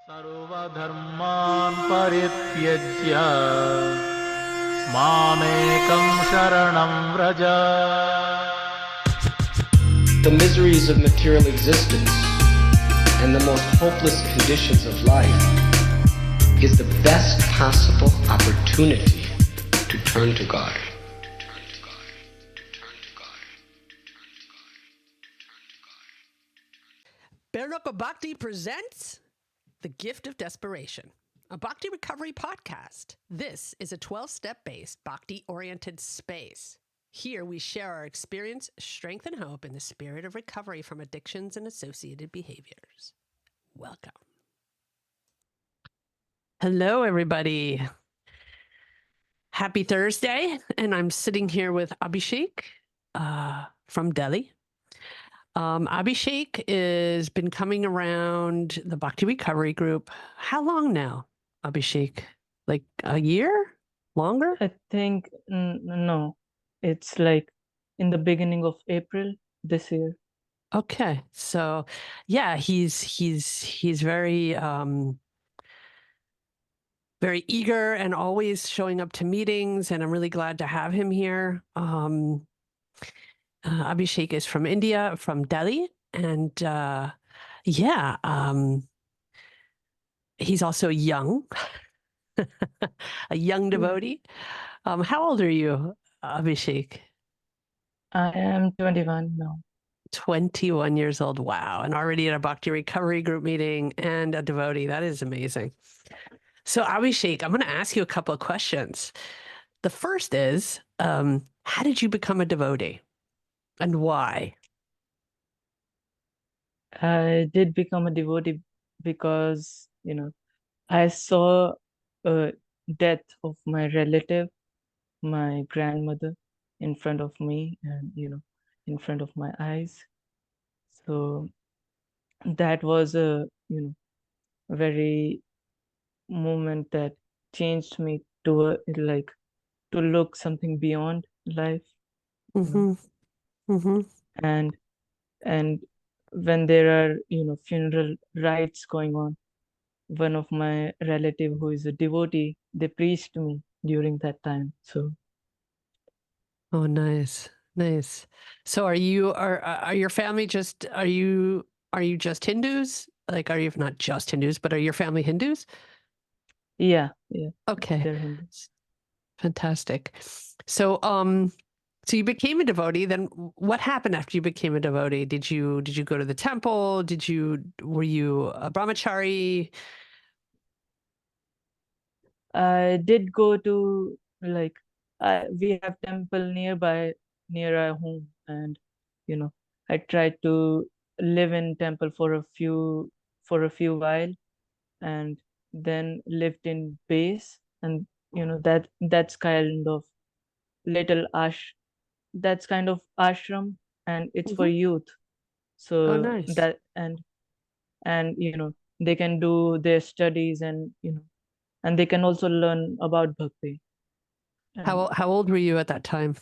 सर्वधर्मान् परित्यज्य मामेकं शरणं Vraj. The miseries of material existence and the most hopeless conditions of life is the best possible opportunity to turn to God. Barerupa Bhakti presents The Gift of Desperation, a Bhakti recovery podcast. This is a 12-step based Bhakti-oriented space. Here we share our experience, strength, and hope in the spirit of recovery from addictions and associated behaviors. Welcome. Hello, everybody. Happy Thursday, and I'm sitting here with Abhishek from Delhi. Abhishek has been coming around the Bhakti Recovery Group. How long now, Abhishek? Like a year? Longer? I think no, it's like in the beginning of April this year. Okay, so yeah, he's very very eager and always showing up to meetings, and I'm really glad to have him here. Abhishek is from India, from Delhi, and he's also young, a young devotee. How old are you, Abhishek? I am 21 now. 21 years old. Wow. And already at a Bhakti Recovery Group meeting and a devotee. That is amazing. So Abhishek, I'm going to ask you a couple of questions. The first is, how did you become a devotee and why? I did become a devotee because, I saw a death of my relative, my grandmother, in front of me and, in front of my eyes. So that was a, very moment that changed me to to look something beyond life. Mm-hmm. Mm-hmm. And when there are funeral rites going on, one of my relative who is a devotee, they preached to me during that time. So Oh, nice. Nice. So are your family are you just Hindus? Like, are you not just Hindus, but are your family Hindus? yeah, Okay. they're Hindus. Fantastic. So, so you became a devotee. Then what happened after you became a devotee? Did you go to the temple? Were you a brahmachari? I did go to we have temple nearby near our home, and I tried to live in temple for a few while, and then lived in base, and that's kind of little that's kind of ashram, and it's for Mhm. youth. Oh, So nice. that and they can do their studies, and and they can also learn about bhakti. And How old were you at that time?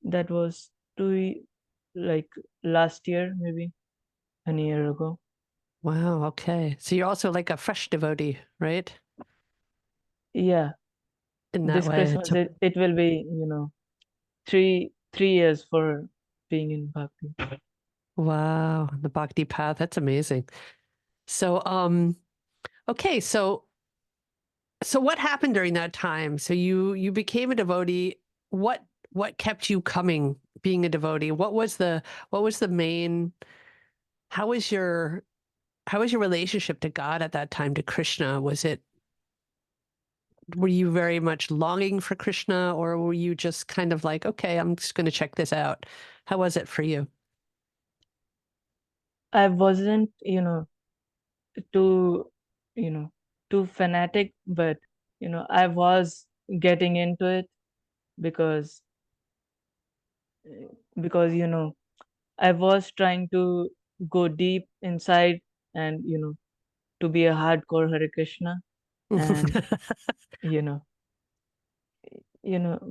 that was like last year, maybe a year ago. Wow. Okay. So you're also like a fresh devotee, right? Yeah, In that this way, it's Christmas it will be 3 years for being in bhakti. wow, the bhakti path. That's amazing. So, okay. So what happened during that time? So you became a devotee. What kept you coming, being a devotee? What was the main, how was your relationship to God at that time, to Krishna? Were you very much longing for Krishna, or were you just kind of like, okay, I'm just going to check this out? How was it for you? I wasn't too you know too fanatic, but I was getting into it because because I was trying to go deep inside, and to be a hardcore Hare Krishna. And you know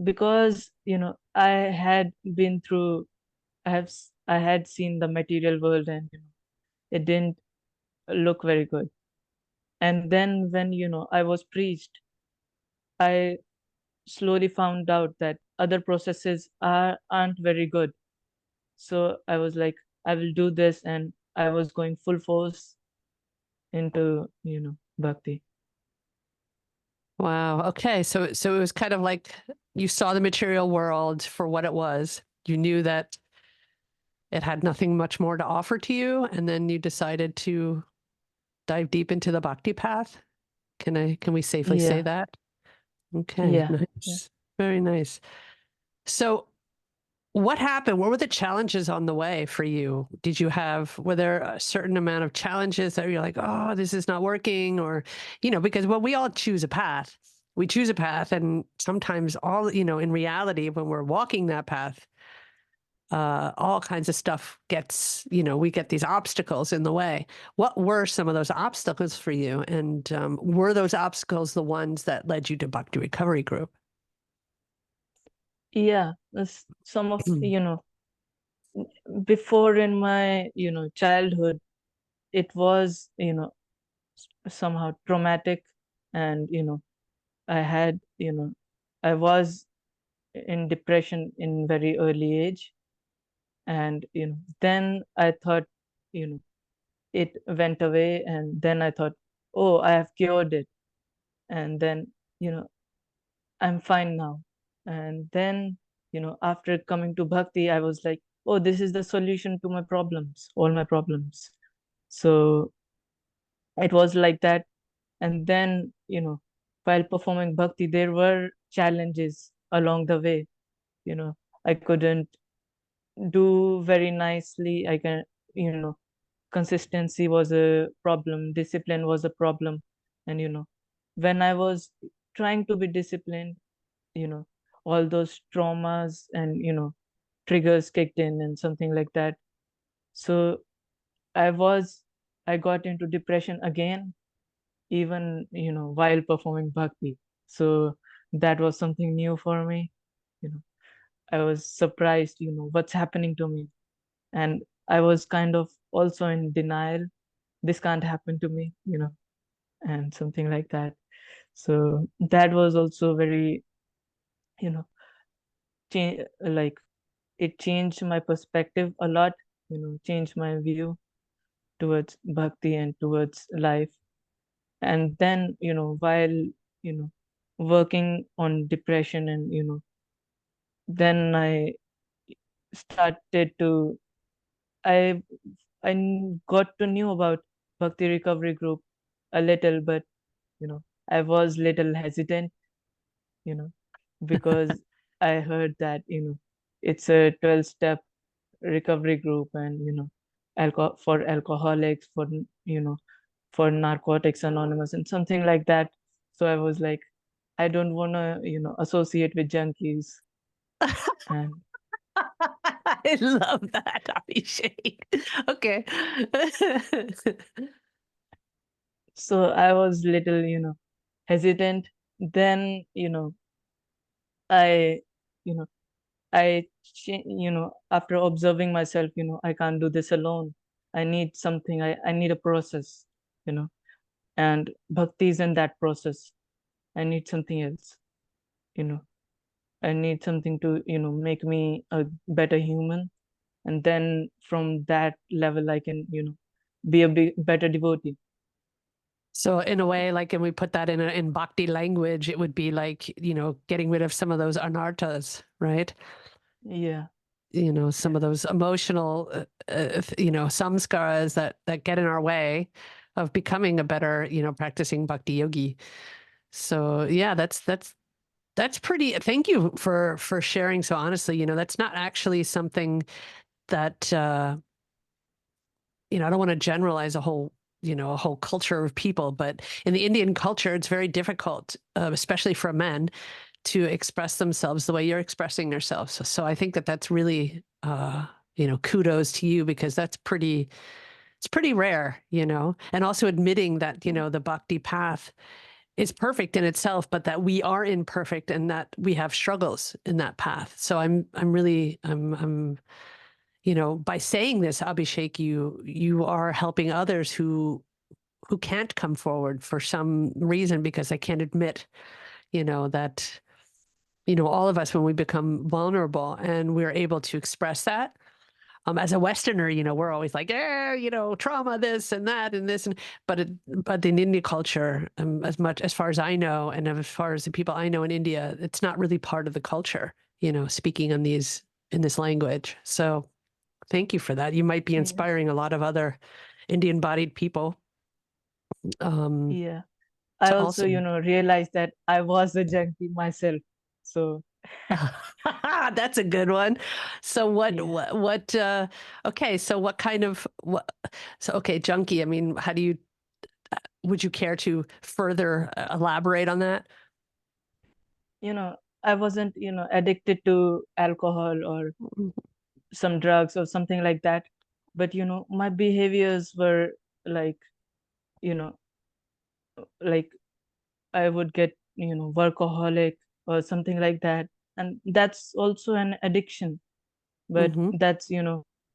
because I had been through, I had seen the material world, and it didn't look very good. And then when, I was preached, I slowly found out that other processes aren't very good. So I was like, I will do this, and I was going full force into, bhakti. Wow. Okay. So it was kind of like you saw the material world for what it was. You knew that it had nothing much more to offer to you, and then you decided to dive deep into the bhakti path. Can we safely say Yeah, that? Okay, yeah, yeah. nice. Very nice. So what happened? What were the challenges on the way for you? Were there a certain amount of challenges that you're like, oh, this is not working? Or, because when we all choose a path, we choose a path, and sometimes in reality, when we're walking that path, all kinds of stuff we get these obstacles in the way. What were some of those obstacles for you? And were those obstacles the ones that led you to Bhakti Recovery Group? Yeah, some of, before in my, childhood, it was, somehow traumatic. And, I had, I was in depression in very early age. And, then I thought, it went away. And then I thought, oh, I have cured it. And then, I'm fine now. And then, after coming to bhakti, I was like, oh, this is the solution to my problems, all my problems. So it was like that. And then, while performing bhakti, there were challenges along the way. I couldn't do very nicely. I can, consistency was a problem, discipline was a problem. And, when I was trying to be disciplined, you know all those traumas and triggers kicked in and something like that. So I got into depression again, even while performing bhakti. So that was something new for me. you know I was surprised, what's happening to me. And I was kind of also in denial. This can't happen to me, and something like that. So that was also very, you know like, it changed my perspective a lot, changed my view towards bhakti and towards life. And then, while, working on depression, and, then started to, I, got to know about Bhakti Recovery Group a little, but, I was little hesitant, you know, because I heard that, it's a 12-step recovery group. And for alcoholics, for narcotics anonymous and something like that. So I was like, I don't want to associate with junkies. And I love that, Abhishek. Okay. so I was little hesitant. Then I you know after observing myself, I can't do this alone. I need something. I need a process, you know and bhakti is in that process. I need something else. you know I need something to make me a better human. And then from that level, I can be a better devotee. So in a way, like, and we put that in bhakti language, it would be like, getting rid of some of those anarthas, right? Yeah, Some yeah, of those emotional, samskaras that get in our way of becoming a better, practicing bhakti yogi. So yeah, that's pretty, thank you for sharing so honestly. That's not actually something that, I don't want to generalize a whole culture of people, but in the Indian culture, it's very difficult, especially for men, to express themselves the way you're expressing yourself. So I think that that's really, kudos to you, because it's pretty rare, and also admitting that, the bhakti path is perfect in itself, but that we are imperfect and that we have struggles in that path. So I'm by saying this, Abhishek, you are helping others who who can't come forward for some reason because they can't admit, that, all of us, when we become vulnerable and we're able to express that, as a Westerner, we're always like, trauma, this and that and this, but in Indian culture, as far as I know, and as far as the people I know in India, it's not really part of the culture, speaking in this language. So thank you for that. You might be Yeah. inspiring a lot of other Indian-bodied people. Yeah. I to also, realized that I was a junkie myself. So That's a good one. So what, yeah. okay, so what kind of, okay, junkie, I mean, how do you, would you care to further elaborate on that? I wasn't, addicted to alcohol or some drugs or something like that. But, my behaviors were like, you know, like I would get, workaholic or something like that. And that's also an addiction, but Mm-hmm. that's,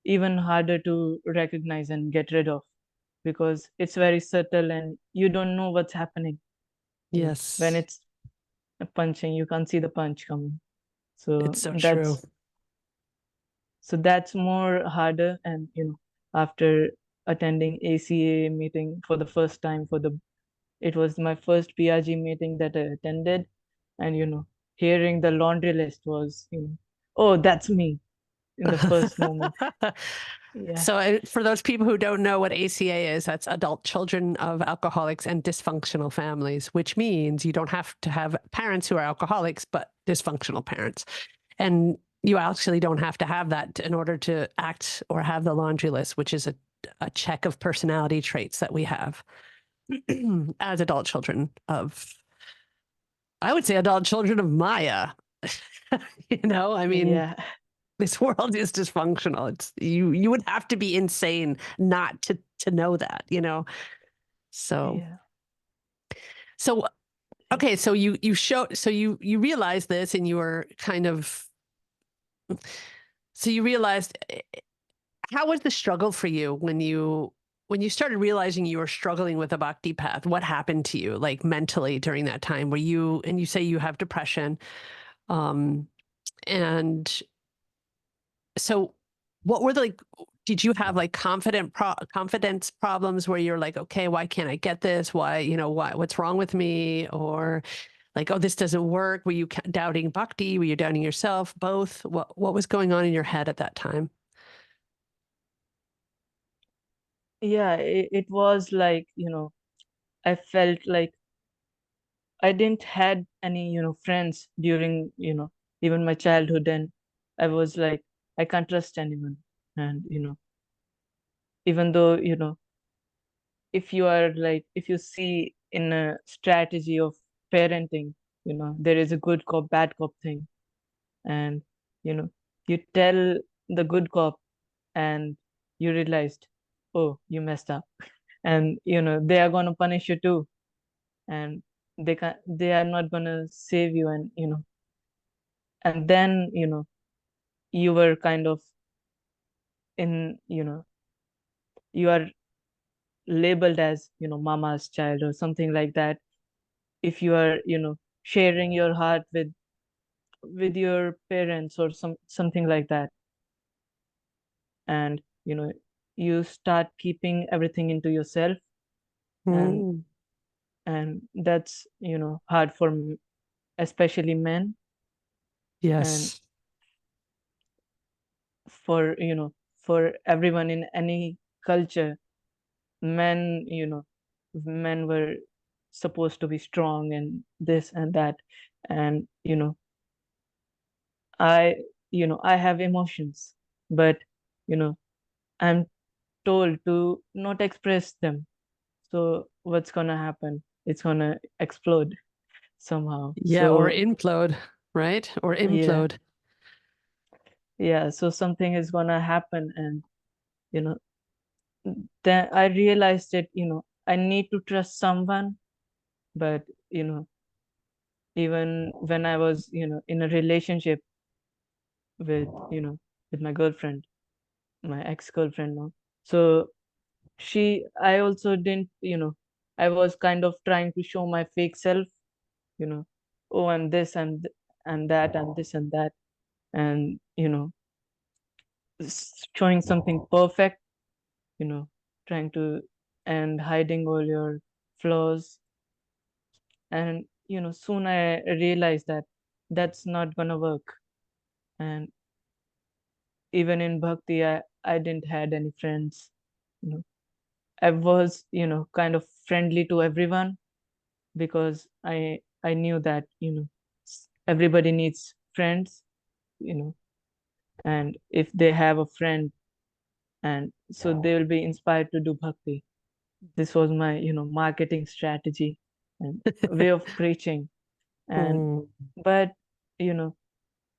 even harder to recognize and get rid of because it's very subtle and you don't know what's happening. When Yes, it's punching, you can't see the punch coming. So it's so true. that's more harder. And, after attending ACA meeting for the first time it was my first PRG meeting that I attended. And, hearing the laundry list was, oh, that's me in the first moment. Yeah. So for those people who don't know what ACA is, that's Adult Children of Alcoholics and Dysfunctional Families, which means you don't have to have parents who are alcoholics, but dysfunctional parents. And you actually don't have to have that in order to act or have the laundry list, which is a check of personality traits that we have as adult children of, I would say, adult children of Maya. I mean, Yeah. this world is dysfunctional. It's you would have to be insane not to know that, So Yeah. so okay, so you realized this and you were kind of, so you realized, how was the struggle for you when you started realizing you were struggling with a bhakti path? What happened to you, like mentally, during that time? And you say you have depression, and so what were did you have like confidence problems where you're like, okay, why can't I get this? What's wrong with me? Or like, oh, this doesn't work. Were you doubting bhakti? Were you doubting yourself? Both? What was going on in your head at that time? Yeah. It was like, I felt like I didn't had any, friends during, even my childhood. And I was like, I can't trust anyone. And, even though, if you are like, if you see in a strategy of parenting, there is a good cop, bad cop thing. And, you know, you tell the good cop and you realized, oh, you messed up. And, they are going to punish you too. And they are not going to save you. And, and then, you were kind of in, you are labeled as, mama's child or something like that. If you are, sharing your heart with your parents or something like that. And, you start keeping everything into yourself. and Mm, and that's, hard for especially men. And yes. for, for everyone in any culture, men, men were supposed to be strong and this and that. And, I, I have emotions, but, you know I'm told to not express them. So what's gonna happen? It's gonna explode somehow. Yeah, or So implode, right? Or yeah. implode. Yeah, so something is gonna happen. And, you know then I realized that, I need to trust someone. But, even when I was, in a relationship with, with my girlfriend, my ex-girlfriend now. So I also didn't, I was kind of trying to show my fake self, you know, oh, I'm this, and that, I'm this and that, and showing something perfect, trying to and hiding all your flaws. And soon I realized that that's not gonna work. And even in bhakti, I didn't had any friends. You know, I was kind of friendly to everyone because I knew that everybody needs friends, you know, and if they have a friend, and so they will be inspired to do bhakti. This was my marketing strategy and way of preaching. And Mm. but you know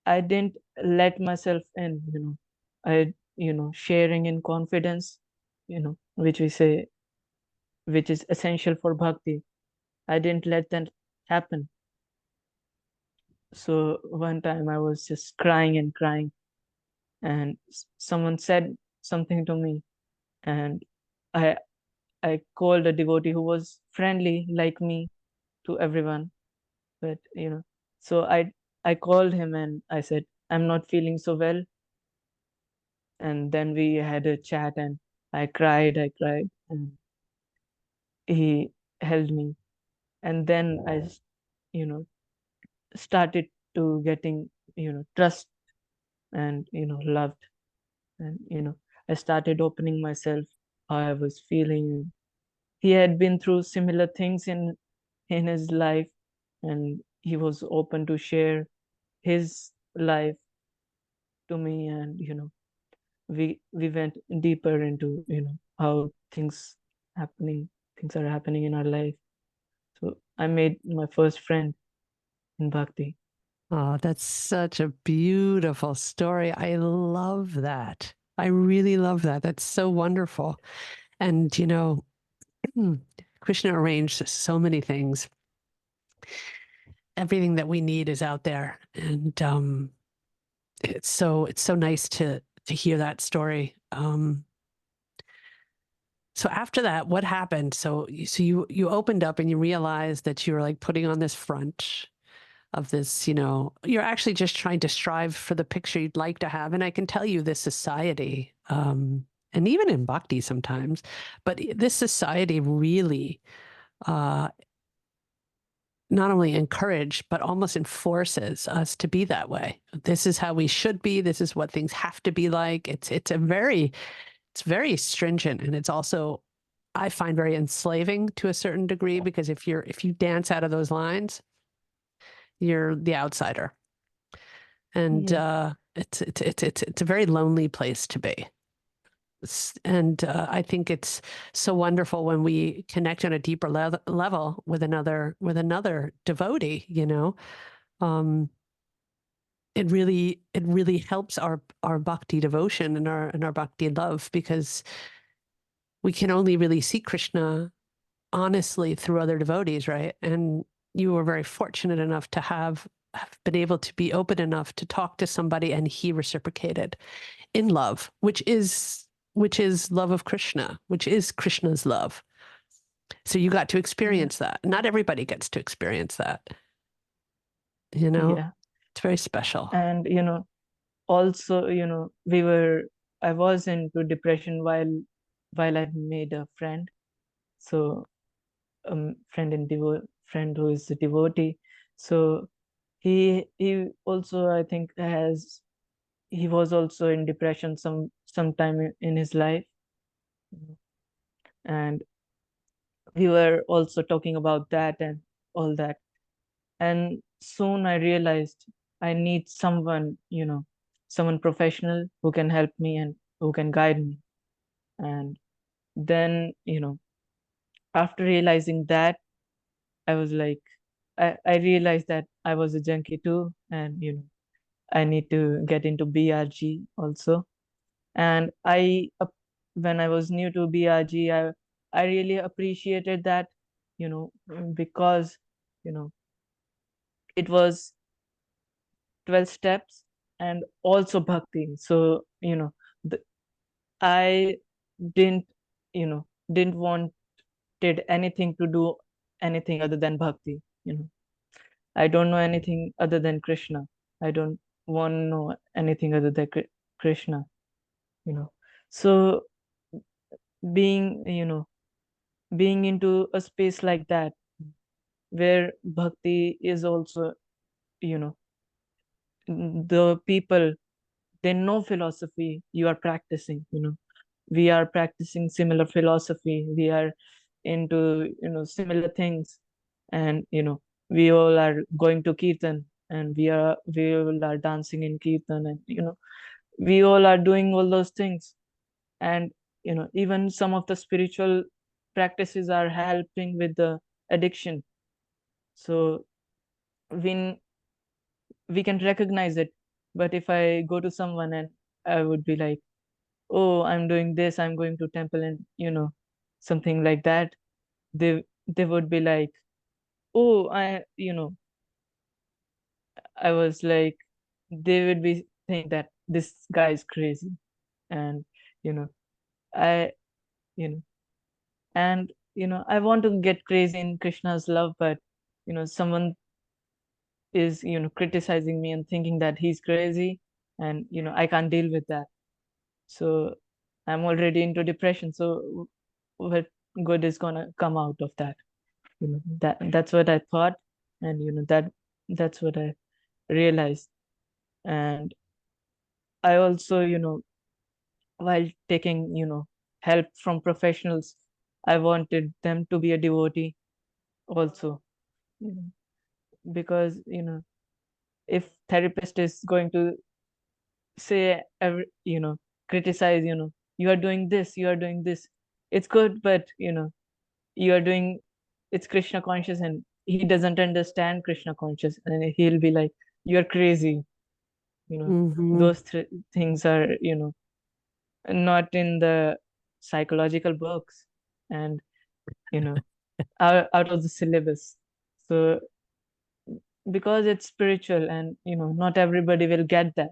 I didn't let myself in. I sharing in confidence, which we say, which is essential for bhakti. I didn't let that happen. So one time I was just crying and crying, and someone said something to me, and I I called a devotee who was friendly like me to everyone. But so I called him and I said, I'm not feeling so well. And then we had a chat, and I cried, and he held me. And then you know started to getting trust, and loved. And I started opening myself, how I was feeling. He had been through similar things in his life, and he was open to share his life to me. And we went deeper into how things are happening in our life. So I made my first friend in bhakti. Oh, that's such a beautiful story. I love that. I really love that. That's so wonderful. And, Krishna arranged so many things. Everything that we need is out there. And it's so nice to hear that story. So after that, what happened? So you opened up and you realized that you were like putting on this front of this, you're actually just trying to strive for the picture you'd like to have. And I can tell you this society, and even in bhakti sometimes, but this society really not only encourage, but almost enforces us to be that way. This is how we should be. This is what things have to be like. It's very stringent, and it's also, I find, very enslaving to a certain degree, because if you dance out of those lines, you're the outsider. And Yeah. it's a very lonely place to be. And I think it's so wonderful when we connect on a deeper level with another devotee. Um, it really helps our bhakti devotion and our bhakti love, because we can only really see Krishna honestly through other devotees, right? And you were very fortunate enough to have been able to be open enough to talk to somebody, and he reciprocated in love, which is love of Krishna, which is Krishna's love. So you got to Yeah. experience that. Not everybody gets to experience that. Yeah. It's very special. And also I was into depression while I made a friend. So friend who is a devotee. So he also, I think, he was also in depression sometime in his life. And we were also talking about that and all that. And soon I realized I need someone professional who can help me and who can guide me. And then after realizing that, I was like, I realized that I was a junkie too, and I need to get into BRG also. And when I was new to BRG, I really appreciated that, because you know it was 12 steps and also bhakti. So the, I didn't didn't want wanted anything to do anything other than bhakti, you know. I don't know anything other than Krishna. I don't want to know anything other than Krishna, you know. So being, you know, being into a space like that where bhakti is also, you know, the people, they know philosophy you are practicing, you know. We are practicing similar philosophy, we are into, you know, similar things, and you know, we all are going to kirtan, and we all are dancing in kirtan, and you know, we all are doing all those things. And you know, even some of the spiritual practices are helping with the addiction. So when we can recognize it, but if I go to someone and I would be like, oh, I'm doing this, I'm going to temple, and you know, something like that, they would be like, oh, you know, I was like, they would be saying that this guy is crazy. And you know, I you know, and you know, I want to get crazy in Krishna's love, but you know, someone is, you know, criticizing me and thinking that he's crazy, and you know, I can't deal with that. So I'm already into depression, so what good is gonna come out of that? You know, that's what I thought, and you know, that's what I realized. And I also, you know, while taking, you know, help from professionals, I wanted them to be a devotee also, you know, because you know, if therapist is going to say you know, criticize, you know, you are doing this, you are doing this, it's good, but you know, you are doing, it's Krishna conscious, and he doesn't understand Krishna conscious, and he'll be like, you're crazy, you know. Hmm. Those things are, you know, not in the psychological books, and you know, out of the syllabus. So because it's spiritual, and you know, not everybody will get that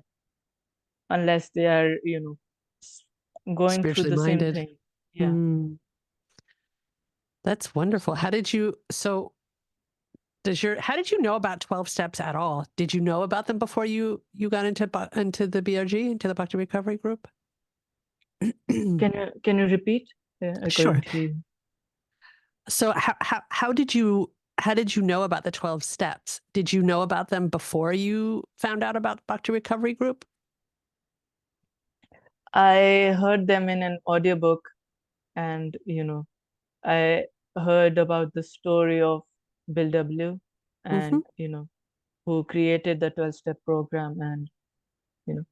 unless they are, you know, going through Spiritually the same minded. thing. Yeah. Mm, that's wonderful. How did you, so how did you know about 12 steps at all? Did you know about them before you got into the BRG, into the Bhakti Recovery Group? Can you repeat? I Sure. couldn't hear you. So how did you know about the 12 steps? Did you know about them before you found out about Bhakti Recovery Group? I heard them in an audiobook, and you know, I heard about the story of Bill W, Hmm. and you know, who created the 12-step program. And you know,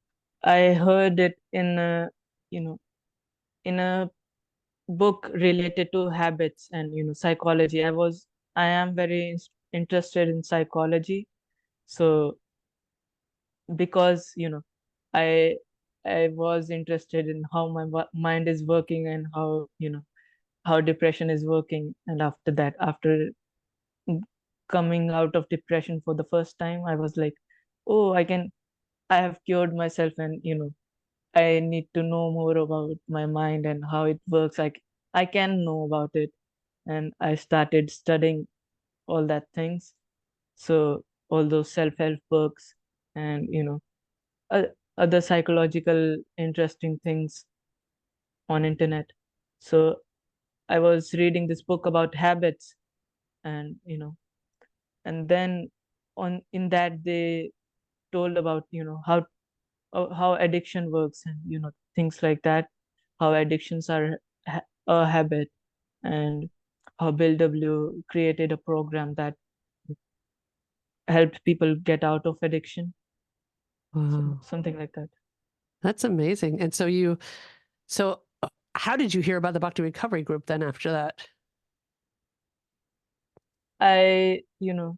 I heard it in a, you know, in a book related to habits and you know, psychology. I am very interested in psychology. So because you know, I I was interested in how my mind is working, and how you know, how depression is working. And after that, after coming out of depression for the first time, I was like, oh, I have cured myself, and you know, I need to know more about my mind and how it works. I can know about it. And I started studying all that things. So all those self-help books, and you know, uh, other psychological interesting things on internet. So I was reading this book about habits, and you know, and then on in that they told about, you know, how addiction works, and you know, things like that, how addictions are a habit, and how Bill W created a program that helped people get out of addiction. So Wow, something like that. that's amazing. And so how did you hear about the Bhakti Recovery Group then after that? You know,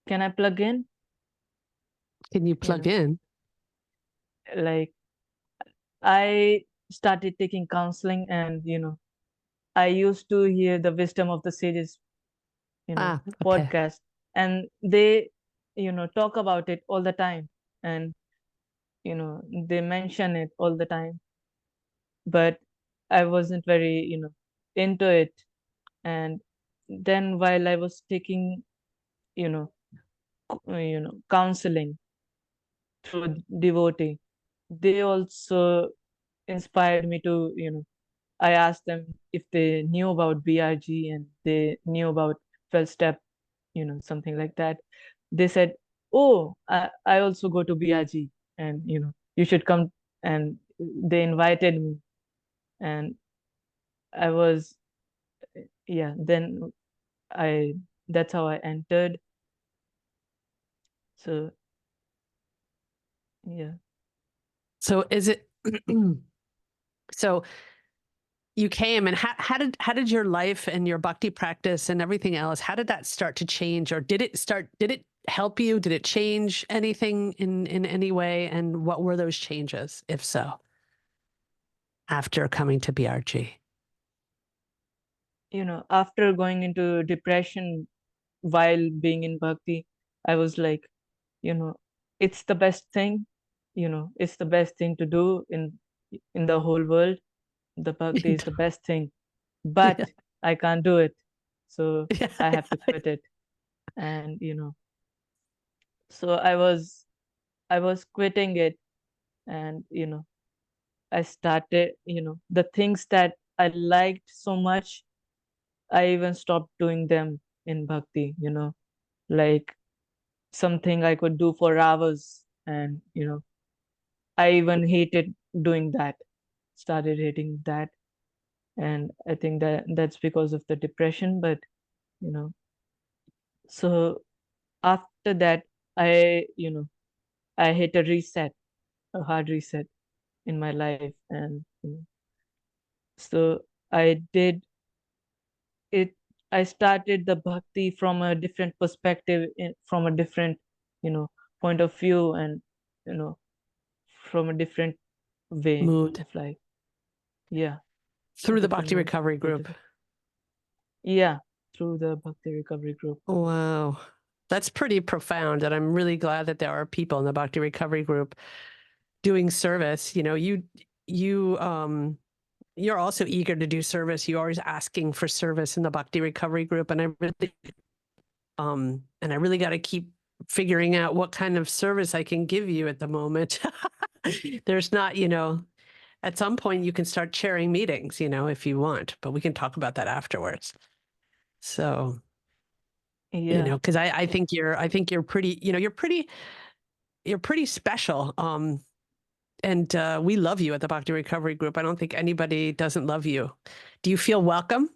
can I plug in? Can you You plug know, in? like I started taking counseling, and you know, I used to hear the Wisdom of the Sages, you know, Ah, okay. podcast, and they, you know, talk about it all the time, and you know, they mention it all the time, but I wasn't very, you know, into it. And then while I was taking, you know, counseling through devotee, they also inspired me to, I asked them if they knew about BRG and they knew about 12 step, something like that. They said, "Oh, I also go to BRG, and you should come." And they invited me, and I was, yeah, then I that's how I entered. So yeah. So is it so you came, and how did your life and your bhakti practice and everything else, how did that start to change, or did it help you? Did it change anything in any way? And what were those changes, if so, after coming to BRG? After going into depression while being in bhakti, I was like, you know, it's the best thing, it's the best thing to do in the whole world. The bhakti is the best thing, but Yeah. I can't do it. So Yeah. I have to quit it. And so I was quitting it, and I started, the things that I liked so much, I even stopped doing them in bhakti, like something I could do for hours, and I even hated doing that, started hating that. And I think that that's because of the depression. But you know so after that, I hit a hard reset in my life. And so I did it. I started the bhakti from a different perspective, from a different you know point of view, and you know from a different way Moved of life. Yeah, I through the took a Bhakti move Recovery to Group. different. Yeah, through the Bhakti Recovery Group. Wow. That's pretty profound. And I'm really glad that there are people in the Bhakti Recovery Group doing service. You're also eager to do service. You're always asking for service in the Bhakti Recovery Group. And I really got to keep figuring out what kind of service I can give you at the moment. There's not, at some point you can start chairing meetings, if you want, but we can talk about that afterwards. So, Yeah, because I think you're pretty, you're pretty special. And we love you at the Bhakti Recovery Group. I don't think anybody doesn't love you. Do you feel welcome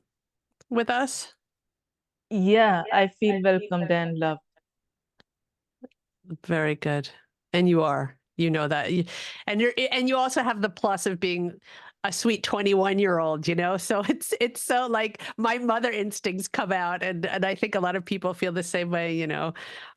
with us? yeah, I feel welcomed and loved. Very good. And you are, that. And you also have the plus of being a sweet 21-year-old, So it's so like my mother instincts come out, and I think a lot of people feel the same way.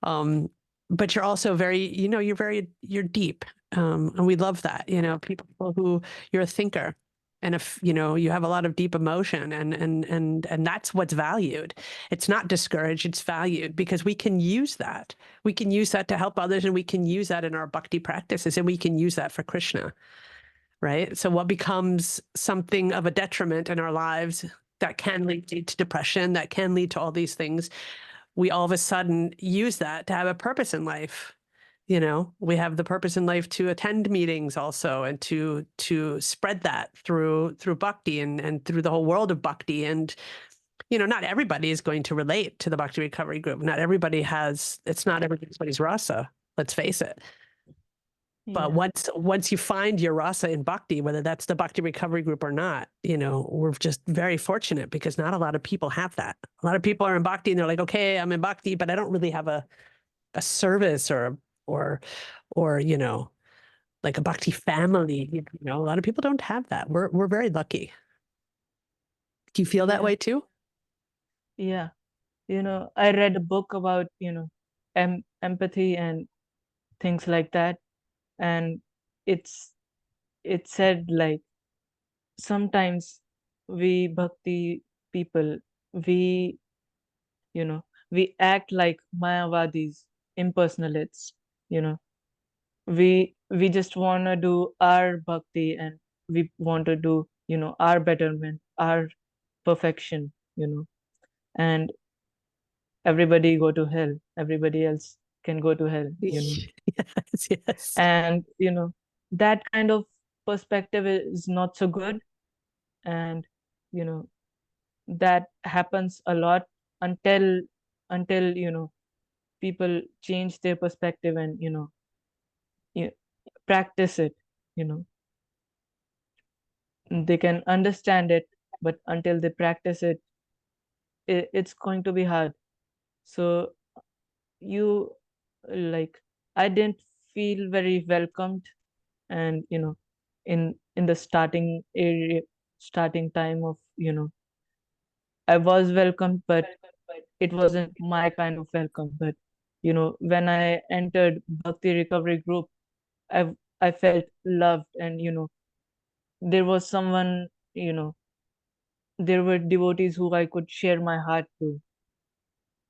Um, but you're also very, you're deep. And we love that, people who you're a thinker. And if, you have a lot of deep emotion, and that's what's valued. It's not discouraged, it's valued, because we can use that. We can use that to help others, and we can use that in our bhakti practices, and we can use that for Krishna, right? So what becomes something of a detriment in our lives that can lead to depression, that can lead to all these things, we all of a sudden use that to have a purpose in life. We have the purpose in life to attend meetings also, and to spread that through bhakti, and through the whole world of bhakti. And not everybody is going to relate to the Bhakti Recovery Group. Not everybody it's not everybody's rasa, let's face it. But Yeah, once you find your rasa in bhakti, whether that's the Bhakti Recovery Group or not, we're just very fortunate, because not a lot of people have that. A lot of people are in bhakti and they're like, okay, I'm in bhakti, but I don't really have a service or like a bhakti family. A lot of people don't have that. We're very lucky. Do you feel that yeah, way too? yeah. I read a book about, empathy and things like that. And it's it said, like, sometimes we bhakti people, we, we act like Mayavadis, impersonalists, you know. We just want to do our bhakti, and we want to do, our betterment, our perfection, and everybody go to hell. Everybody else can go to hell, Yes, yes. And, that kind of perspective is not so good. And, you know, that happens a lot until, people change their perspective and, you practice it, you know. They can understand it, but until they practice it, it's going to be hard. So you like I didn't feel very welcomed, and in the starting time of, I was welcomed, but it wasn't my kind of welcome. But when I entered Bhakti Recovery Group, I I felt loved, and there was someone, there were devotees who I could share my heart to,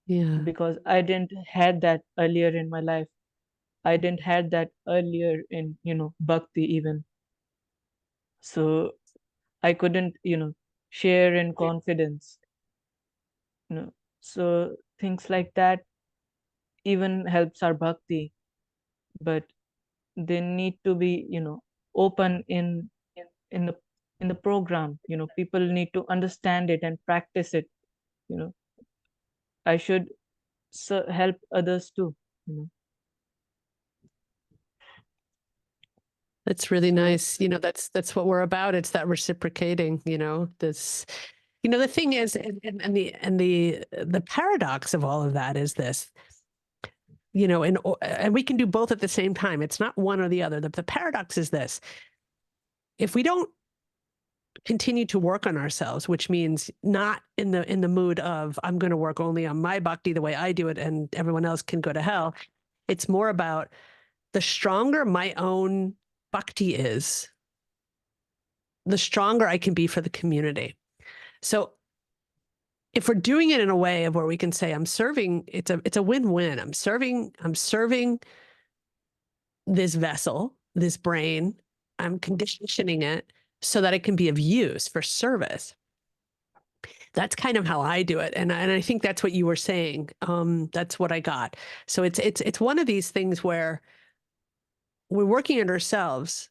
Yeah. because I didn't had that earlier in my life. I didn't had that earlier in, bhakti even. So I couldn't, share in confidence, you know. So things like that even helps our bhakti, but they need to be, open in the in the program. People need to understand it and practice it. You know, I should help others too. You know. That's really nice. That's what we're about. It's that reciprocating, this, the thing is, and the paradox of all of that is this, and we can do both at the same time. It's not one or the other. The paradox is this: if we don't continue to work on ourselves, which means not in the mood of I'm going to work only on my bhakti the way I do it and everyone else can go to hell. It's more about the stronger my own bhakti is, the stronger I can be for the community. So if we're doing it in a way of where we can say, I'm serving, it's a win-win. I'm serving this vessel, this brain, I'm conditioning it so that it can be of use for service. That's kind of how I do it. And I think that's what you were saying. That's what I got. So it's one of these things where we're working on ourselves.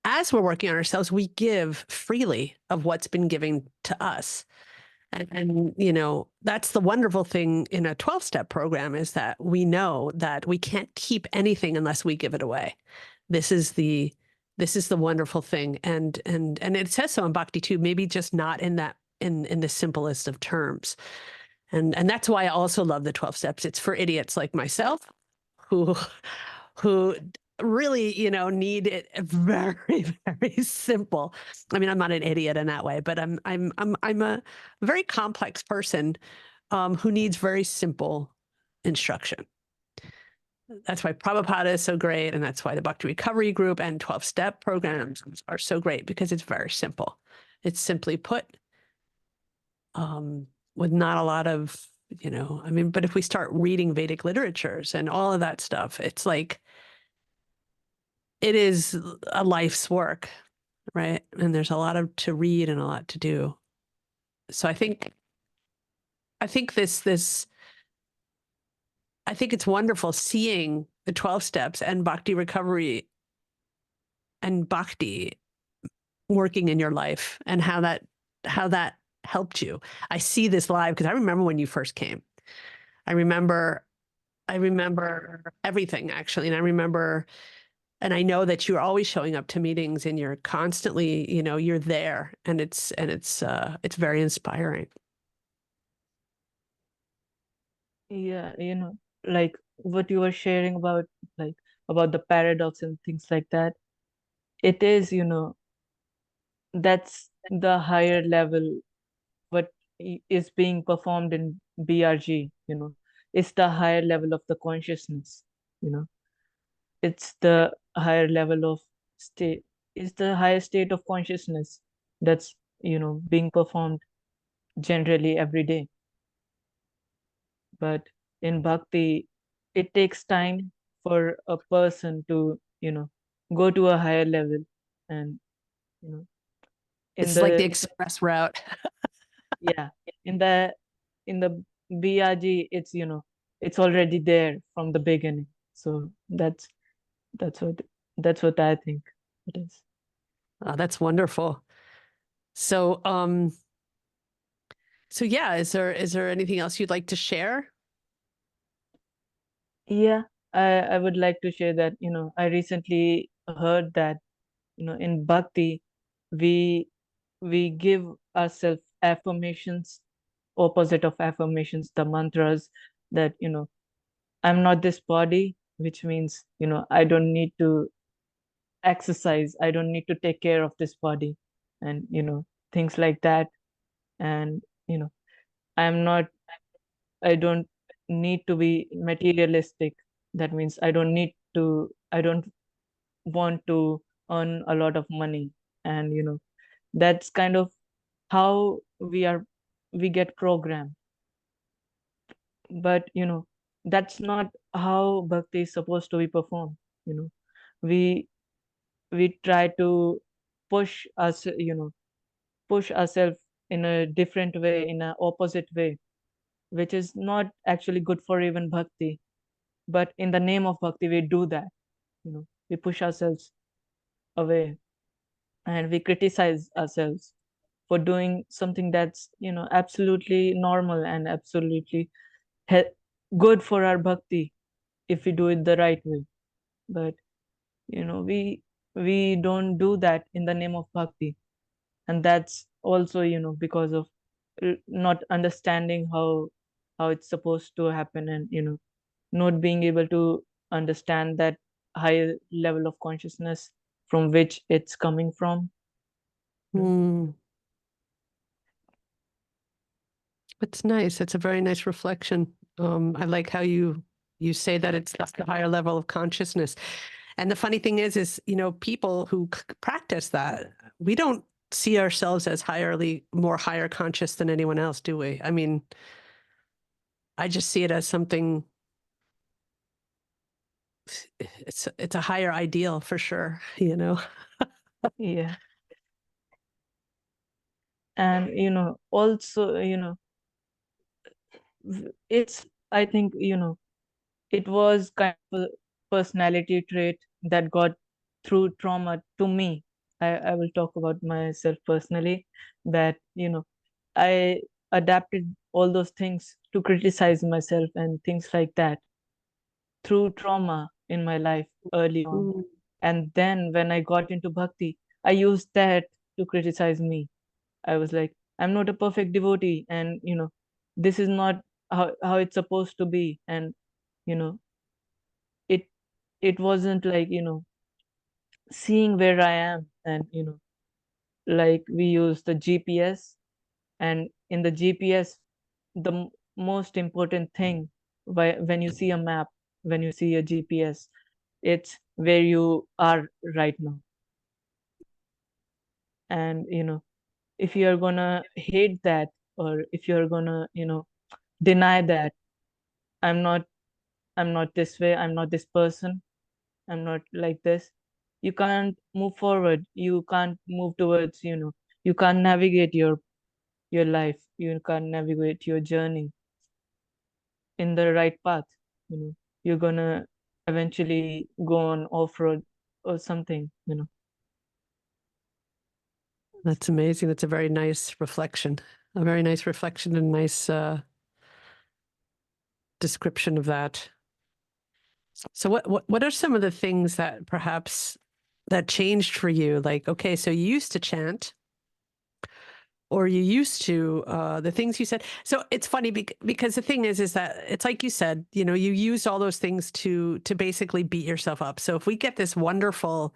As we're working on ourselves, we give freely of what's been given to us. And that's the wonderful thing in a 12-step program, is that we know that we can't keep anything unless we give it away. This is the wonderful thing. And it says so in Bhakti too, maybe just not in that, in the simplest of terms. And that's why I also love the 12 steps. It's for idiots like myself who really, need it very, very simple. I mean, I'm not an idiot in that way, but I'm a very complex person who needs very simple instruction. That's why Prabhupada is so great, and that's why the Bhakti Recovery Group and 12-step programs are so great, because it's very simple. It's simply put, with not a lot of, but if we start reading Vedic literatures and all of that stuff, it's like, it is a life's work, right? And there's a lot to read and a lot to do. So I think it's wonderful seeing the 12 steps and Bhakti Recovery and Bhakti working in your life, and how that helped you. I see this live because I remember when you first came. I remember everything, actually. And I know that you're always showing up to meetings, and you're constantly, you're there, and it's very inspiring. Yeah, like what you were sharing about, about the paradox and things like that. It is, that's the higher level, what is being performed in BRG. It's the higher level of the consciousness. You know, it's the higher level of state. It's the higher state of consciousness that's being performed generally every day. But in bhakti, it takes time for a person to go to a higher level. And in It's like the the express route. yeah in the in the BRG, it's, it's already there from the beginning. So that's what that's what I think it is. That's wonderful. So, so yeah, is there anything else you'd like to share? Yeah, I would like to share that, I recently heard that, in bhakti, we we give ourselves affirmations, opposite of affirmations, the mantras that, I'm not this body, which means, I don't need to exercise, I don't need to take care of this body, and, things like that. And, I'm not, I don't need to be materialistic. That means I don't want to earn a lot of money. And, that's kind of how we get programmed. But, that's not how bhakti is supposed to be performed. You know, we we try to push us, push ourselves in a different way, in an opposite way, which is not actually good for even bhakti. But in the name of bhakti, we do that. We push ourselves away, and we criticize ourselves for doing something that's, absolutely normal and absolutely good for our bhakti if we do it the right way. But, we don't do that in the name of bhakti. And that's also, because of not understanding how it's supposed to happen, and, not being able to understand that higher level of consciousness from which it's coming from. Hmm. It's nice. It's a very nice reflection. I like how you say that it's the higher level of consciousness. And the funny thing is, people who practice that, we don't see ourselves as more higher conscious than anyone else, do we? I mean, I just see it as something, it's a higher ideal for sure, Yeah. And, also, it's, I think, it was kind of a personality trait that got through trauma to me. I will talk about myself personally, that, I adapted all those things to criticize myself and things like that through trauma in my life early on. Mm. And then when I got into bhakti, I used that to criticize me. I was like, I'm not a perfect devotee, and, this is not how it's supposed to be. And, you know, it it wasn't like, seeing where I am. And, like, we use the GPS, and in the GPS, the most important thing, when you see a map, when you see a GPS, it's where you are right now. And, if you're gonna hate that, or if you're gonna, deny that, i'm not I'm not this way, I'm not this person, I'm not like this, you can't move forward, you can't move towards, you can't navigate your life, you can't navigate your journey in the right path. You're gonna eventually go on off-road or something. That's amazing. That's a very nice reflection. A very nice reflection and nice description of that. So what are some of the things that perhaps that changed for you? Like, okay, so you used to chant, or you used to the things you said. So it's funny because the thing is that it's like you said, you used all those things to basically beat yourself up. So if we get this wonderful,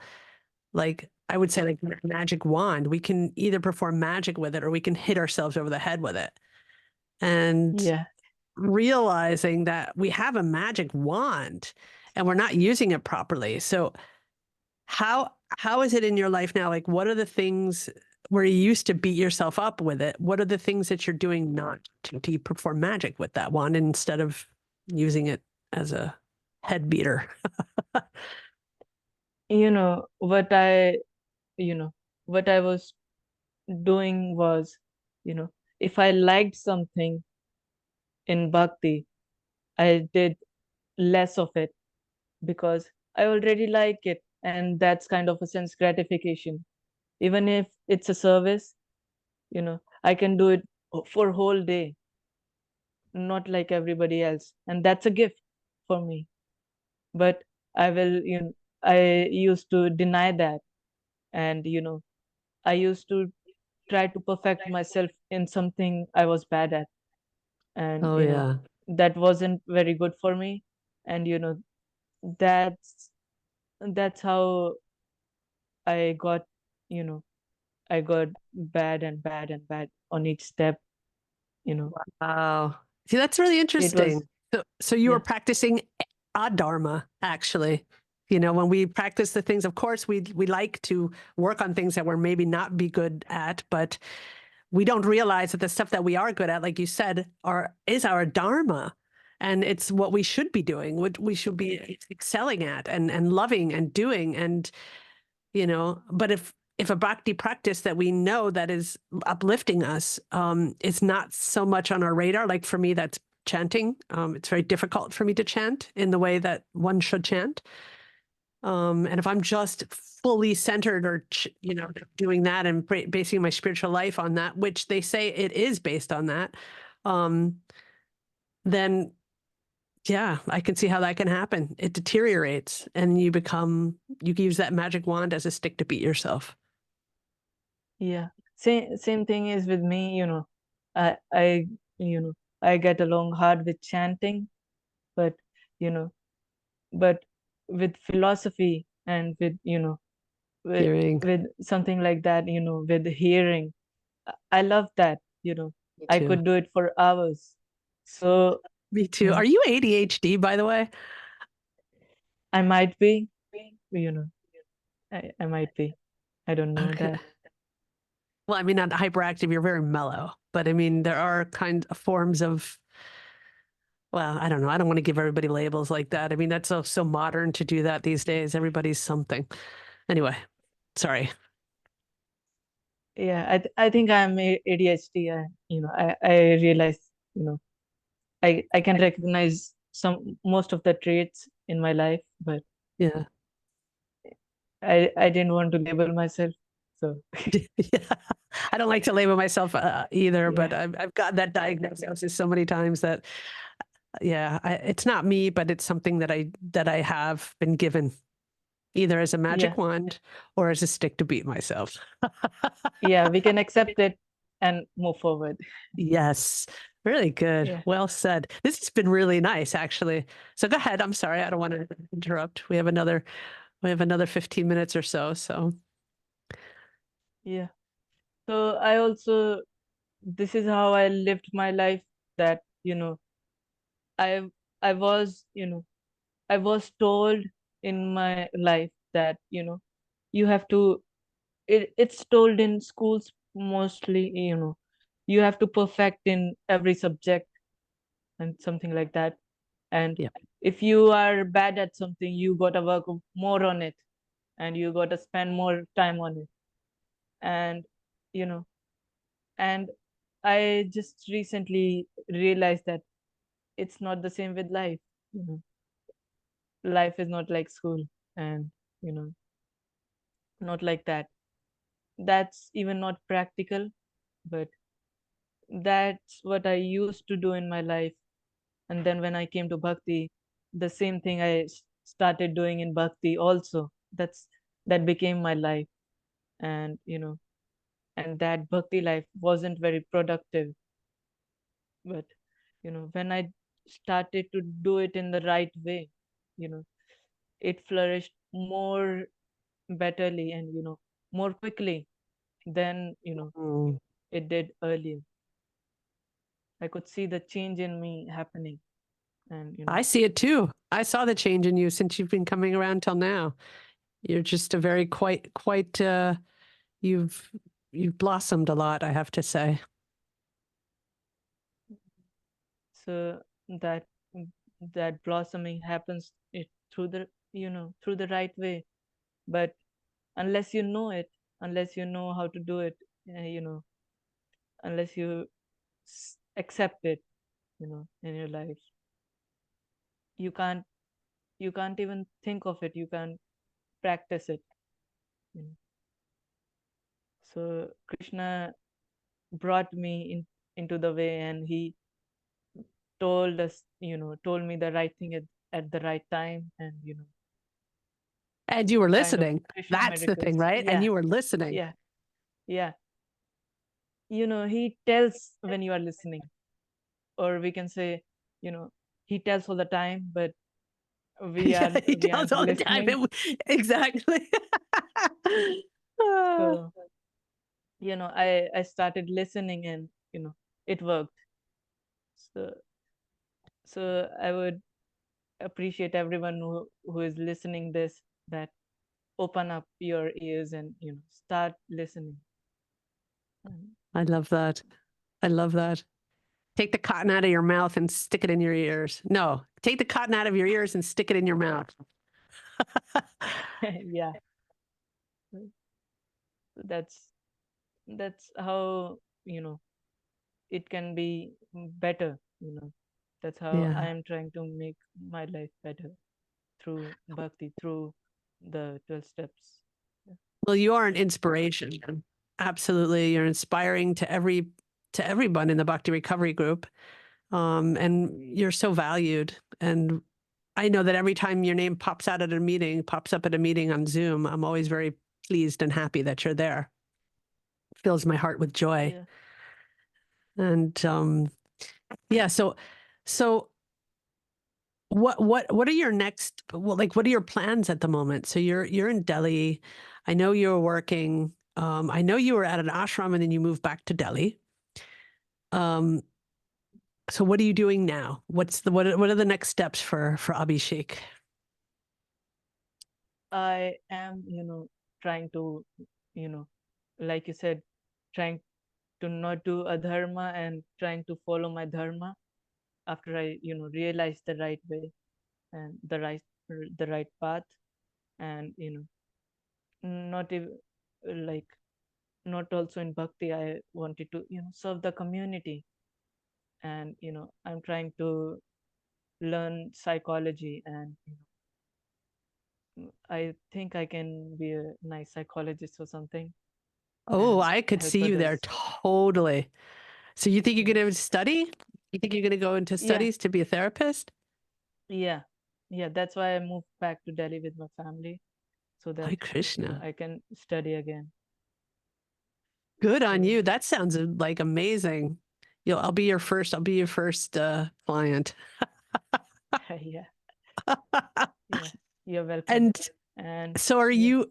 like I would say, like magic wand, we can either perform magic with it or we can hit ourselves over the head with it. And Yeah. realizing that we have a magic wand and we're not using it properly. So how is it in your life now? Like, what are the things where you used to beat yourself up with it? What are the things that you're doing not to perform magic with that wand instead of using it as a head beater? You know, you know, what I was doing was, if I liked something, in bhakti, I did less of it because I already like it, and that's kind of a sense gratification. Even if it's a service, I can do it for whole day, not like everybody else, and that's a gift for me. But I will, I used to deny that, and I used to try to perfect myself in something I was bad at, and Oh yeah. that wasn't very good for me, and that's that's how I got, you know, I got bad and bad and bad on each step, you know. Wow. See, that's really It was, interesting. So you were yeah, practicing adharma, actually. When we practice the things, of course, we like to work on things that we're maybe not be good at, but we don't realize that the stuff that we are good at, like you said, is our dharma. And it's what we should be doing, what we should be excelling at and loving and doing. And but if a bhakti practice that we know that is uplifting us is not so much on our radar, like for me, that's chanting. It's very difficult for me to chant in the way that one should chant. And if I'm just fully centered or, doing that and basing my spiritual life on that, which they say it is based on that, then yeah, I can see how that can happen. It deteriorates and you use that magic wand as a stick to beat yourself. yeah. Same thing is with me, I you know, I get along hard with chanting, but you know, but with philosophy and with, with Hearing. with something like that, with hearing, I love that, Me I too. could do it for hours. So, Me you too. Are know, you ADHD, by the way? I might be, you know, I might be. I don't know Okay. that. Well, I mean, not hyperactive, you're very mellow, but I mean, there are kind of forms of, well, I don't know. I don't want to give everybody labels like that. I mean, that's so modern to do that these days. Everybody's something. Anyway, sorry. Yeah, I think I'm ADHD. I realize, you know, I can recognize most of the traits in my life, but Yeah. I didn't want to label myself. So, Yeah. I don't like to label myself either, but yeah, I've got that diagnosis so many times that, yeah, it's not me, but it's something that I have been given either as a yeah, magic wand or as a stick to beat myself. yeah, we can accept it and move forward. Yes, really good. Yeah, Well said. This has been really nice, actually. So go ahead. I'm sorry, I don't want to interrupt. We have another 15 minutes or so. So yeah. So I also, this is how I lived my life, that, I I was, I was told in my life that, you have to, it's told in schools mostly, you have to perfect in every subject and something like that. And yeah. if you are bad at something, you gotta work more on it, and you gotta spend more time on it. And, you know, and I just recently realized that it's not the same with life. You know, life is not like school, and, you know, not like that. That's even not practical, but that's what I used to do in my life. And then when I came to bhakti, the same thing started doing in bhakti also. That became my life. And, and that bhakti life wasn't very productive, but, when I started to do it in the right way, you know it flourished more betterly, and, more quickly than, Mm. it did earlier. I could see the change in me happening. And, I see it too. I saw the change in you since you've been coming around till now. You're just a very quite you've you've blossomed a lot, I have to say. so that that blossoming happens through the, through the right way. But unless you know it, unless you know how to do it, unless you accept it, in your life. You can't even think of it. You can't practice it. You know. So Krishna brought me into the way, and he told me the right thing at the right time, and And you were kind of listening. Krishna That's the thing, miracles. right? And Yeah, you were listening. yeah, yeah. He tells when you are listening, or we can say, you know, he tells all the time, but we Yeah, are he we tells aren't all the time. listening. Exactly. Ah, So I started listening, and it worked. So so I would appreciate everyone who is listening this, that open up your ears and start listening. And I love that. I love that. Take the cotton out of your mouth and stick it in your ears. No, take the cotton out of your ears and stick it in your mouth. yeah, that's that's how it can be better. That's how I Yeah. am trying to make my life better through bhakti, through the 12 steps. Yeah. Well, you are an inspiration. Absolutely. You're inspiring to everyone in the Bhakti Recovery Group. And you're so valued. And I know that every time your name pops up at a meeting on Zoom, I'm always very pleased and happy that you're there. Fills my heart with joy. Yeah. And yeah, so what are your next, well, like what are your plans at the moment? So you're in Delhi. I know you're working. I know you were at an ashram and then you moved back to Delhi. So what are you doing now? What are the next steps for Abhishek? I am, trying to, you know, like you said, trying to not do adharma and trying to follow my dharma after I, realize the right way and the right path, and not even like not also in bhakti. I wanted to, serve the community, and I'm trying to learn psychology, and I think I can be a nice psychologist or something Oh, and I could help see you there others. totally. So you think you're Yeah. going to study? You think you're going to go into Yeah. studies to be a therapist? Yeah. Yeah. That's why I moved back to Delhi with my family, so that, Hi, Krishna. I can study again. Good on So, you. That sounds like amazing. I'll be your first client. yeah. Yeah. You're welcome. And And so are yeah, you,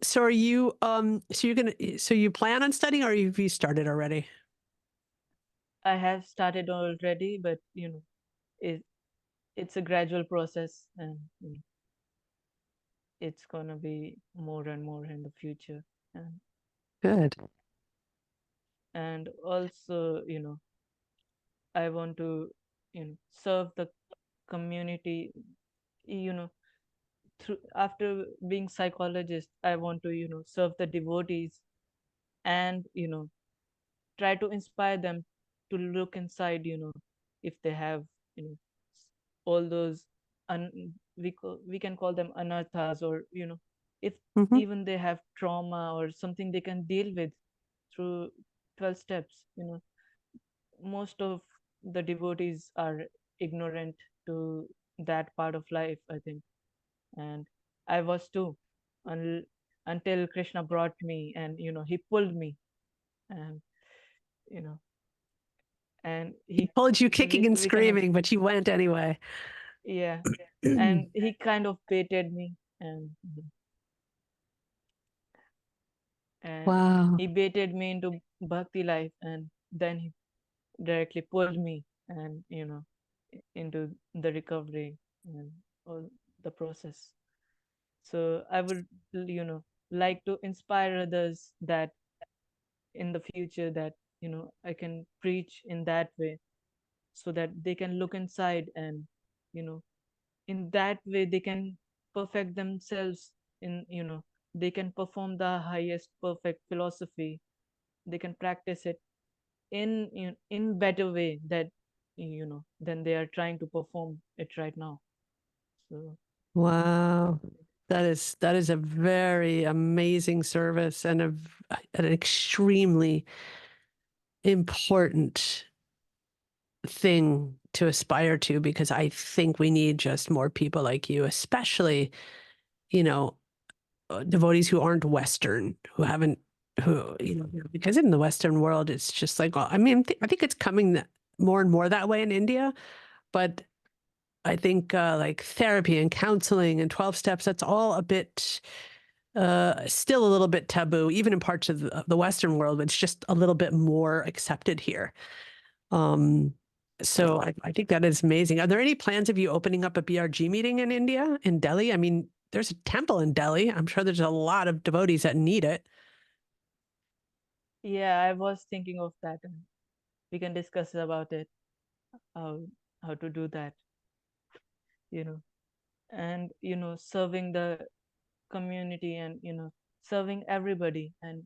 so you plan on studying or have you started already? I have started already, but, it, it's a gradual process, and it's going to be more and more in the future. And, Good. and also, I want to, serve the community, you know, through after being psychologist, I want to, serve the devotees, and, try to inspire them to look inside, if they have, all those, we can call them anarthas, or, if Hmm. even they have trauma or something they can deal with through 12 steps. Most of the devotees are ignorant to that part of life, I think, and I was too, un- until Krishna brought me, and he pulled me, and you know and He pulled you kicking and we can, screaming, but you went anyway. yeah, and he kind of baited me, and and Wow. he baited me into bhakti life, and then he directly pulled me, and into the recovery and all the process. So I would, like to inspire others, that in the future, that I can preach in that way, so that they can look inside, and you know in that way they can perfect themselves, in they can perform the highest perfect philosophy. They can practice it in better way, that then they are trying to perform it right now. So Wow. That is a very amazing service and an extremely important thing to aspire to, because I think we need just more people like you, especially, you know, devotees who aren't Western, who haven't, who, because in the Western world, it's just like, well, I mean, I think it's coming more and more that way in India, but I think like therapy and counseling and 12 steps, that's all a bit, still a little bit taboo, even in parts of the Western world. It's just a little bit more accepted here. So I think that is amazing. Are there any plans of you opening up a BRG meeting in India, in Delhi? I mean, there's a temple in Delhi. I'm sure there's a lot of devotees that need it. yeah, I was thinking of that, and we can discuss about it, how to do that, you know, and serving the community, and serving everybody, and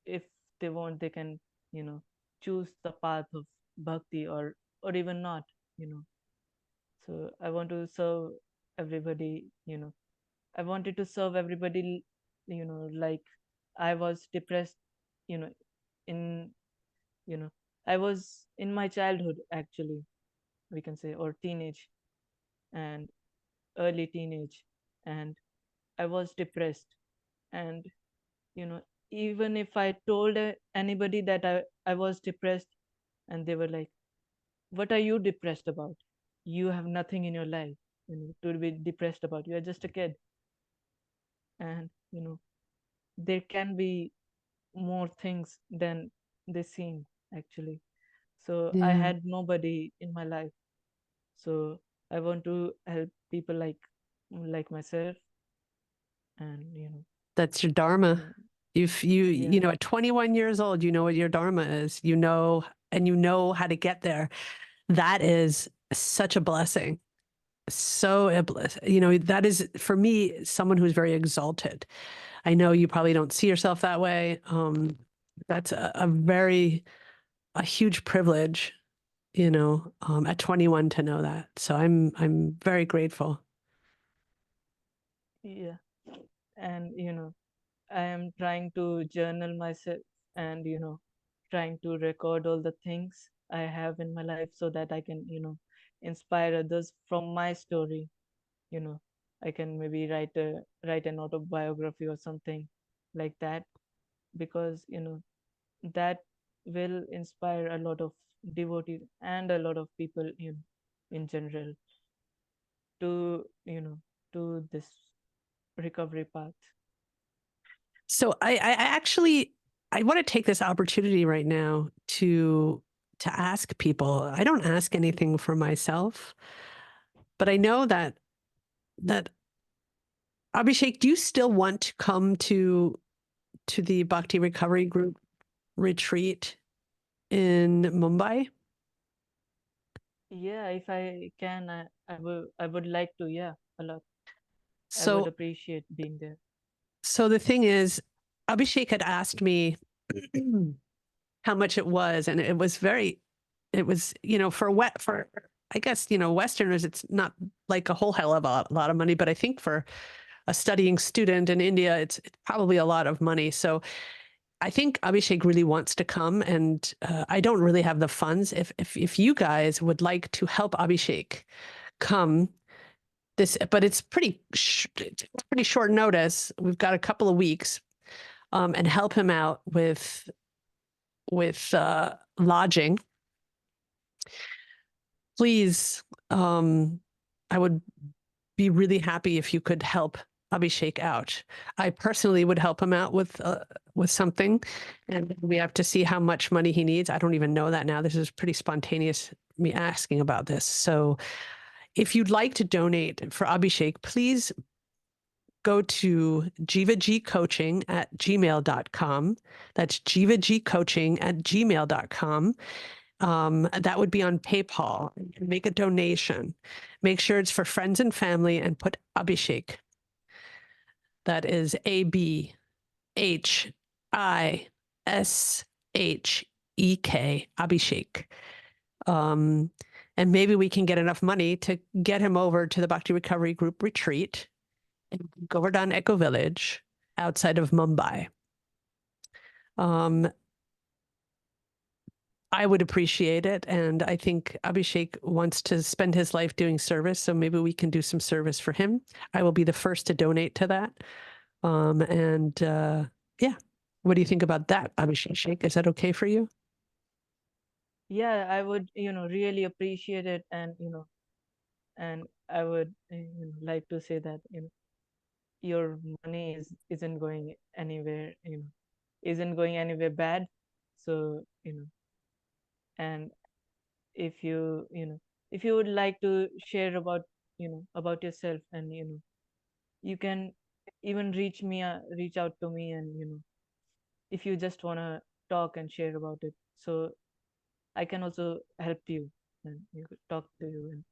if they want, they can choose the path of bhakti, or even not, you know. So I want to serve everybody, I wanted to serve everybody, like I was depressed, you know, in, you know, I was in my childhood, actually, we can say, or teenage, and early teenage, and I was depressed. And, you know, even if I told anybody that I was depressed, and they were like, what are you depressed about? You have nothing in your life, to be depressed about. You are just a kid. And, there can be more things than they seem, actually. So I Yeah, had nobody in my life. So I want to help people like myself, and that's your dharma. mm, You yeah, know, at 21 years old, you know what your dharma is, and you know how to get there. That is such a blessing. So a that is, for me, someone who's very exalted. I know you probably don't see yourself that way. That's a huge privilege, at 21 to know that. So I'm very grateful. yeah. And I am trying to journal myself, and trying to record all the things I have in my life, so that I can inspire others from my story. you know I can maybe write an autobiography or something like that, because that will inspire a lot of devotees and a lot of people in general, to to this recovery path. So I actually, I want to take this opportunity right now to ask people. I don't ask anything for myself, but I know that Abhishek, do you still want to come to the Bhakti Recovery Group retreat in Mumbai? Yeah, if I can, I would like to, yeah, a lot. I would So appreciate being there. so the thing is, Abhishek had asked me how much it was, and it was, for I guess, Westerners, it's not like a whole hell of a lot of money, but I think for a studying student in India, it's probably a lot of money. So I think Abhishek really wants to come, and I don't really have the funds. If you guys would like to help Abhishek come, but it's pretty short notice. We've got a couple of weeks, and help him out with lodging. Please, I would be really happy if you could help Abhishek out. I personally would help him out with something, and we have to see how much money he needs. I don't even know that now. This is pretty spontaneous, me asking about this. So if you'd like to donate for Abhishek, please go to jivagcoaching@gmail.com. That's jivagcoaching@gmail.com. That would be on PayPal. You can make a donation. Make sure it's for friends and family, and put Abhishek. That is ABHISHEK, Abhishek. And maybe we can get enough money to get him over to the Bhakti Recovery Group retreat in Govardhan Eco Village outside of Mumbai. I would appreciate it. And I think Abhishek wants to spend his life doing service. So maybe we can do some service for him. I will be the first to donate to that. Yeah, what do you think about that, Abhishek? Is that okay for you? Yeah, I would, really appreciate it. And I would like to say that, your money isn't going anywhere, isn't going anywhere bad. So, and if if you would like to share about yourself, and you can even reach out to me, and if you just want to talk and share about it, so I can also help you, and you could talk to you, and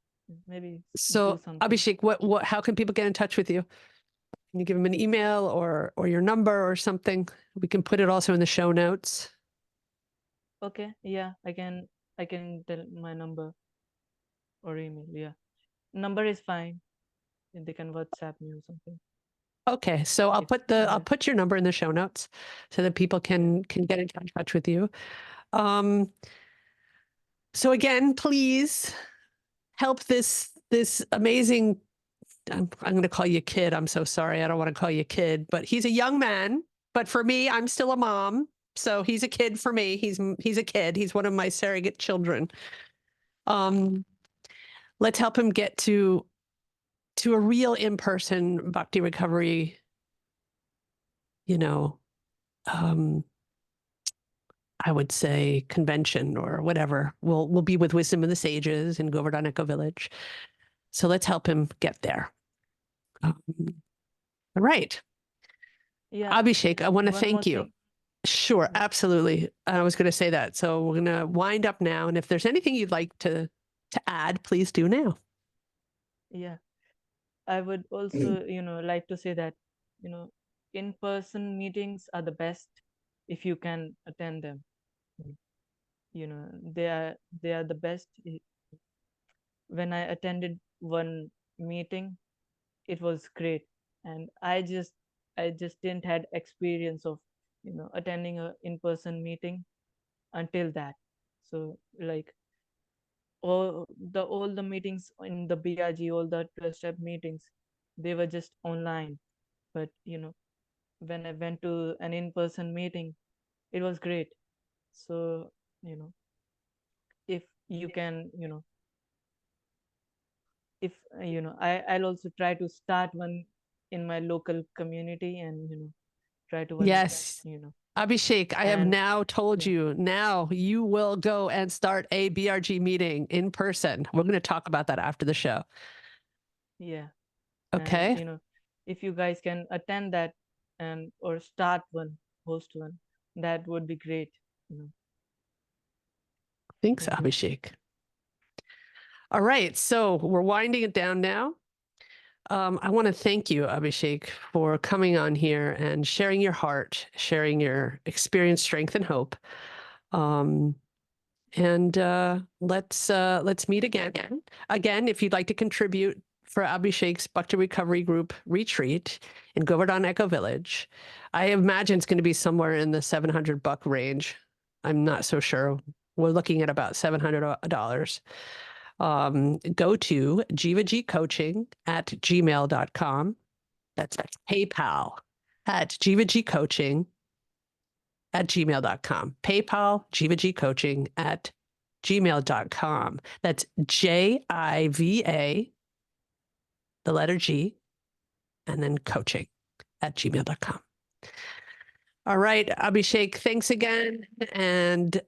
maybe do So something. Abhishek, how can people get in touch with you? Can you give them an email or your number or something? We can put it also in the show notes. Okay, yeah, I can tell my number or email. Yeah, number is fine. They can WhatsApp me or something. Okay, so I'll Yeah, put your number in the show notes so that people can get in touch with you. So again, please help this amazing. I'm going to call you kid. I'm so sorry. I don't want to call you kid, but he's a young man. But for me, I'm still a mom. So he's a kid for me. He's a kid. He's one of my surrogate children. Let's help him get to a real in-person bhakti recovery, I would say convention or whatever. We'll be with Wisdom of the Sages in Govardhan Eco Village. So let's help him get there. All right. yeah. Abhishek, I want to One more thank you. thing. Sure, Yeah. absolutely. I was going to say that. So we're going to wind up now. And if there's anything you'd like to add, please do now. Yeah, I would also, like to say that, in-person meetings are the best if you can attend them. They are the best. When I attended one meeting, it was great, and I just didn't had experience of, attending a in-person meeting until that. So like all the meetings in the BRG, all the 12-step meetings, they were just online. But when I went to an in-person meeting, it was great. So if you can, if I'll also try to start one in my local community, and try to one. Yes. Abhishek, I have And now told yeah, you, now you will go and start a BRG meeting in person. We're going to talk about that after the show. yeah. And Okay. if you guys can attend that, and or start one, host one, that would be great. Thanks, Thank you. Abhishek. All right. So we're winding it down now. I want to thank you, Abhishek, for coming on here and sharing your heart, sharing your experience, strength, and hope. Let's meet again. Again, if you'd like to contribute for Abhishek's Bhakti Recovery Group retreat in Govardhan Eco Village, I imagine it's going to be somewhere in the $700 range. I'm not so sure. We're looking at about $700. Go to jivagcoaching@gmail.com. That's PayPal at jivagcoaching@gmail.com. PayPal, jivagcoaching@gmail.com. That's JIVA, the letter G, and then coaching@gmail.com. All right, Abhishek, thanks again. And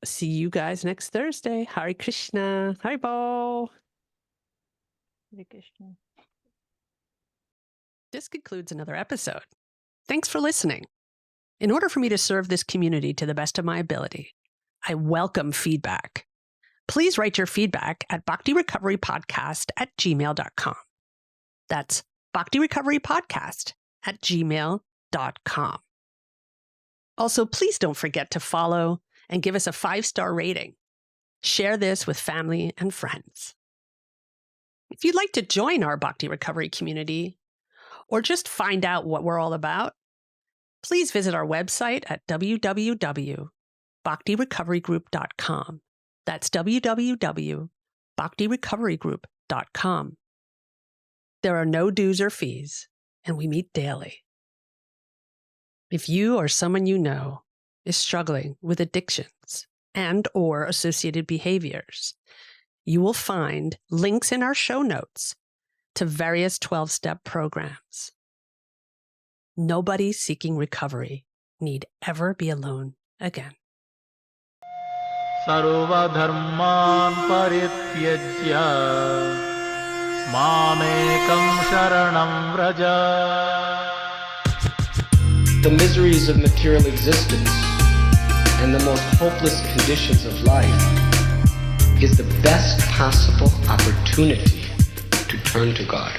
see you guys next Thursday. Hare Krishna. Haribo. Hare Krishna. This concludes another episode. Thanks for listening. In order for me to serve this community to the best of my ability, I welcome feedback. Please write your feedback at bhaktirecoverypodcast@gmail.com. That's bhaktirecoverypodcast@gmail.com. Also, please don't forget to follow and give us a 5-star rating. Share this with family and friends. If you'd like to join our Bhakti Recovery community or just find out what we're all about, please visit our website at www.bhaktirecoverygroup.com. That's www.bhaktirecoverygroup.com. There are no dues or fees, and we meet daily. If you or someone you know is struggling with addictions and/or associated behaviors, you will find links in our show notes to various 12-step programs. Nobody seeking recovery need ever be alone again. सर्वधर्मान् परित्यज्य मामेकं शरणं Vraj. The miseries of material existence and the most hopeless conditions of life is the best possible opportunity to turn to God.